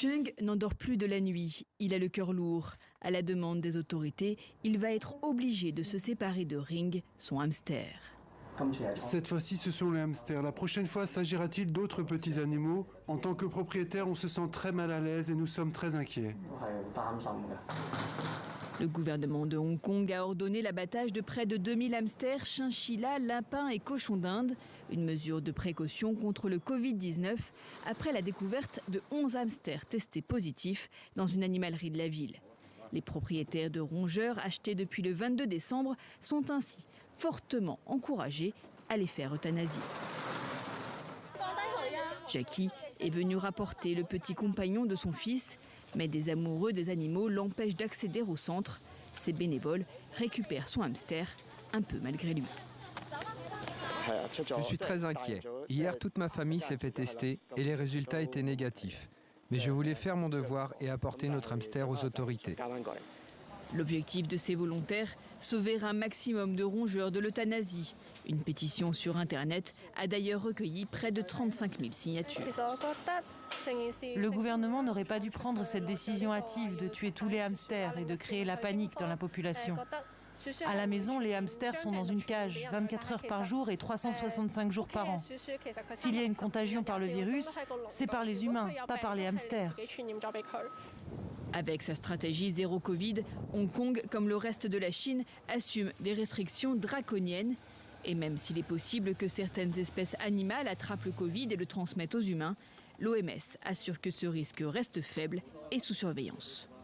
Chung n'endort plus de la nuit. Il a le cœur lourd. À la demande des autorités, il va être obligé de se séparer de Ring, son hamster. Cette fois-ci, ce sont les hamsters. La prochaine fois, s'agira-t-il d'autres petits animaux? En tant que propriétaire, on se sent très mal à l'aise et nous sommes très inquiets. Le gouvernement de Hong Kong a ordonné l'abattage de près de 2000 hamsters, chinchillas, lapins et cochons d'Inde. Une mesure de précaution contre le Covid-19 après la découverte de 11 hamsters testés positifs dans une animalerie de la ville. Les propriétaires de rongeurs achetés depuis le 22 décembre sont ainsi fortement encouragés à les faire euthanasier. Jackie est venu rapporter le petit compagnon de son fils, mais des amoureux des animaux l'empêchent d'accéder au centre. Ces bénévoles récupèrent son hamster, un peu malgré lui. Je suis très inquiet. Hier, toute ma famille s'est fait tester et les résultats étaient négatifs. Mais je voulais faire mon devoir et apporter notre hamster aux autorités. L'objectif de ces volontaires, sauver un maximum de rongeurs de l'euthanasie. Une pétition sur Internet a d'ailleurs recueilli près de 35 000 signatures. Le gouvernement n'aurait pas dû prendre cette décision hâtive de tuer tous les hamsters et de créer la panique dans la population. À la maison, les hamsters sont dans une cage, 24 heures par jour et 365 jours par an. S'il y a une contagion par le virus, c'est par les humains, pas par les hamsters. Avec sa stratégie zéro Covid, Hong Kong, comme le reste de la Chine, assume des restrictions draconiennes. Et même s'il est possible que certaines espèces animales attrapent le Covid et le transmettent aux humains, l'OMS assure que ce risque reste faible et sous surveillance.